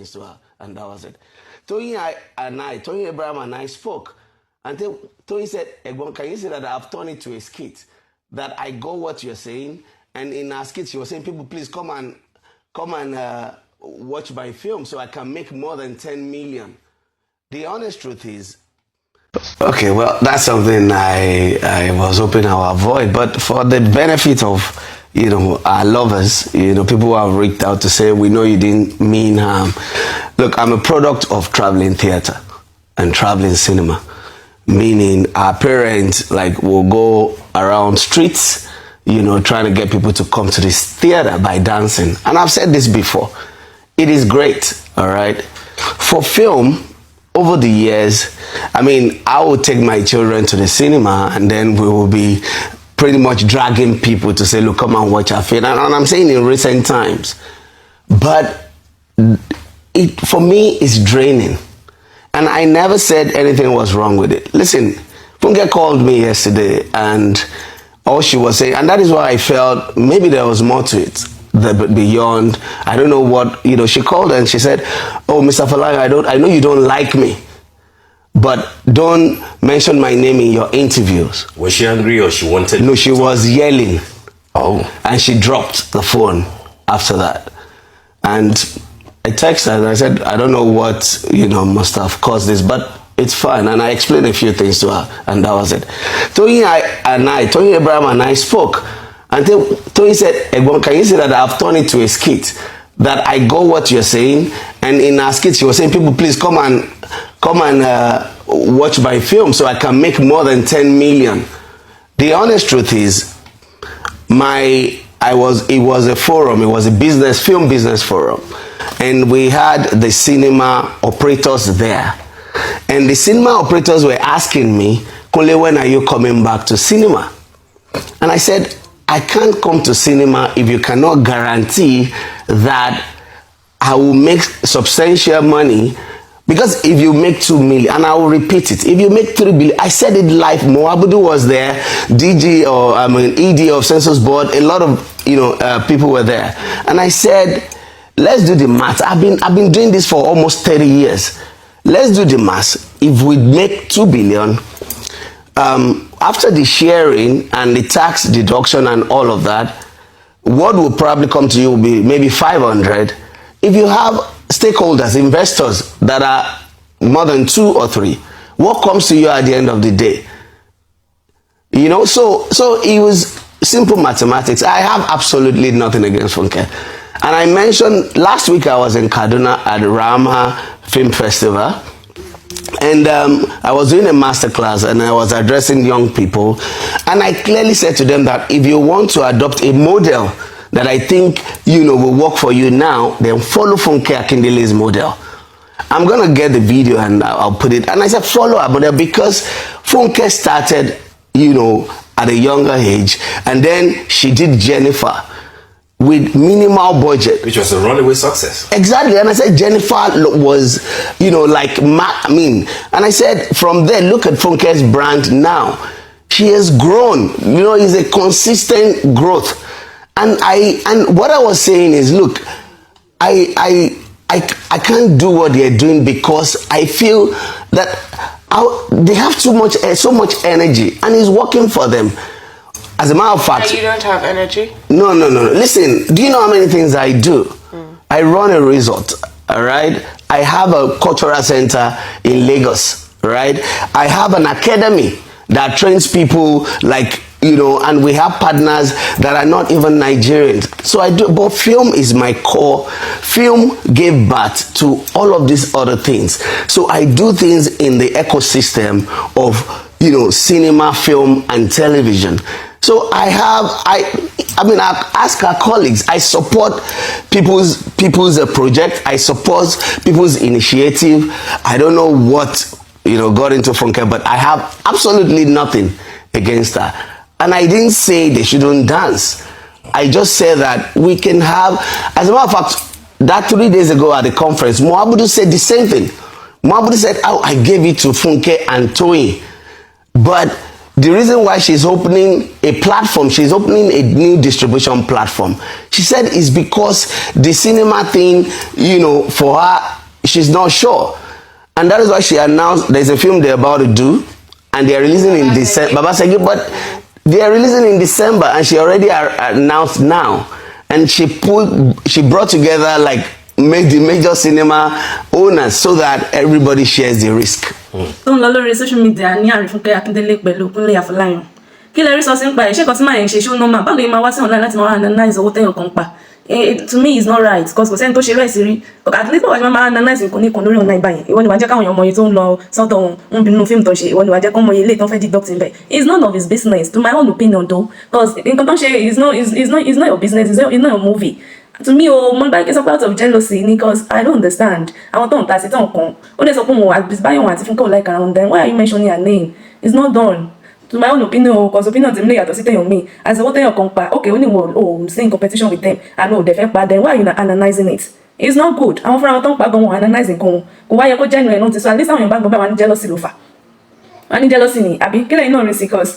to her, and that was it. Tony Abraham and I spoke, and then Tony said, "Egbon, can you say that I've turned it to a skit? That I got what you're saying, and in our skit, she was saying, people, please come and watch my film so I can make more than 10 million. The honest truth is, okay, well, that's something I was hoping I'll avoid, but for the benefit of, our lovers, people who have reached out to say, we know you didn't mean harm. Look, I'm a product of traveling theater and traveling cinema, meaning our parents, will go around streets, trying to get people to come to this theater by dancing. And I've said this before. It is great, all right? For film, over the years, I will take my children to the cinema, and then we will be pretty much dragging people to say, look, come and watch our film. And I'm saying in recent times. But it, for me, is draining. And I never said anything was wrong with it. Listen, Funke called me yesterday, and all she was saying, and that is why I felt maybe there was more to it. Beyond, I don't know what, she called and she said, oh, Mr. Afolayan, I know you don't like me, but don't mention my name in your interviews. Was she angry or she wanted? No, she was yelling. Oh. And she dropped the phone after that. And I texted her and I said, I don't know what, must have caused this, but it's fine. And I explained a few things to her, and that was it. Tony Abraham and I spoke. And then Tony said, Egbon, can you say that I've turned it to a skit? That I got what you're saying, and in our skit she was saying, people, please come and watch my film so I can make more than 10 million. The honest truth is, it was a forum, it was a film business forum, and we had the cinema operators there, and the cinema operators were asking me, Kunle, when are you coming back to cinema? And I said, I can't come to cinema if you cannot guarantee that I will make substantial money. Because if you make 2 million, and I will repeat it, if you make 3 billion, I said it live, Moabudu was there, ED of Census Board, a lot of people were there. And I said, let's do the math. I've been doing this for almost 30 years. Let's do the math. If we make 2 billion, after the sharing and the tax deduction and all of that, what will probably come to you will be maybe 500. If you have stakeholders, investors that are more than 2 or 3, what comes to you at the end of the day? So it was simple mathematics. I have absolutely nothing against Funke. And I mentioned last week I was in Kaduna at the Rama Film Festival. And I was doing a masterclass and I was addressing young people, and I clearly said to them that if you want to adopt a model that I think will work for you now, then follow Funke Akindele's model. I'm gonna get the video and I'll put it. And I said follow her model because Funke started at a younger age, and then she did Jennifer with minimal budget, which was a runaway success. Exactly. And I said Jennifer was and I said from there, look at Funke's brand now. She has grown, it's a consistent growth. And what I was saying is, look, I can't do what they're doing because I feel that they have so much energy, and it's working for them. As a matter of fact, you don't have energy? No. Listen, do you know how many things I do? I run a resort, all right? I have a cultural center in Lagos, right? I have an academy that trains people and we have partners that are not even Nigerians. So I do, but film is my core. Film gave birth to all of these other things. So I do things in the ecosystem of, cinema, film, and television. So I ask our colleagues. I support people's project. I support people's initiative. I don't know what got into Funke, but I have absolutely nothing against her. And I didn't say they shouldn't dance. I just said that we can have, as a matter of fact, that 3 days ago at the conference, Moabudu said the same thing. Moabudu said, oh, I gave it to Funke and Tony. But the reason why she's opening a platform, she's opening a new distribution platform. She said it's because the cinema thing, you know, for her, she's not sure. And that is why she announced there's a film they're about to do, and they're releasing in December. Baba Segi, but they are releasing in December, and she already announced now. And she brought together like the major cinema owners so that everybody shares the risk. Don't lórí social media ní àrí Funke Akindele pẹ̀lú Kunle Afolayan. Kí lẹ rí sọ sí ń pa ẹ̀? Ṣé kan tí máa ń ṣe ṣó normal? Báwo lè máa wá sí online láti máa analyze owó téèyàn kan pa? To me, it's not right because kò sẹ́ni tó ṣe rẹ̀ sí rí. At least báwo ni máa analyze nǹkan ní kan lórí online báyìí? Ìwọ ni wàá jẹ́ káwọn èèyàn mọ iye tó ń lọ sọ́dọ̀ wọn ń bínú fíìmù tó ń ṣe. Ìwọ ni wàá jẹ́ kó mọ iye ilé tó ń fẹ́ deduct ń bẹ̀. It's none of his business, to my own opinion though, because nǹkan tó ń ṣe is not your business, it's not your movie. To me, mo bá get out of jealousy because I don't understand. Àwọn tó ń ta sí tó ń kan. Ó lè sọ pé mo báyọ̀ wọn àti Funke ò like around them. Why are you mentioning her name? It's not done. To my own opinion, because opinion tèmi lè yàtọ̀ sí tèèyàn mi. As owó téèyàn kan pa, okay, ó ní wọ́n stay in competition with them. I know, they fẹ́ pa, then why are you not analyzing it? It's not good. Àwọn fúnra wọn tó ń pa gan wọn analyzing kan wọn. Kò wáyé kó genuine náà ti sọ, at least àwọn èèyàn bá gbọ́ bá wọn ní jealousy ló fà. Wọ́n ní jealousy ni, àbí kílẹ̀ iná rí sí cause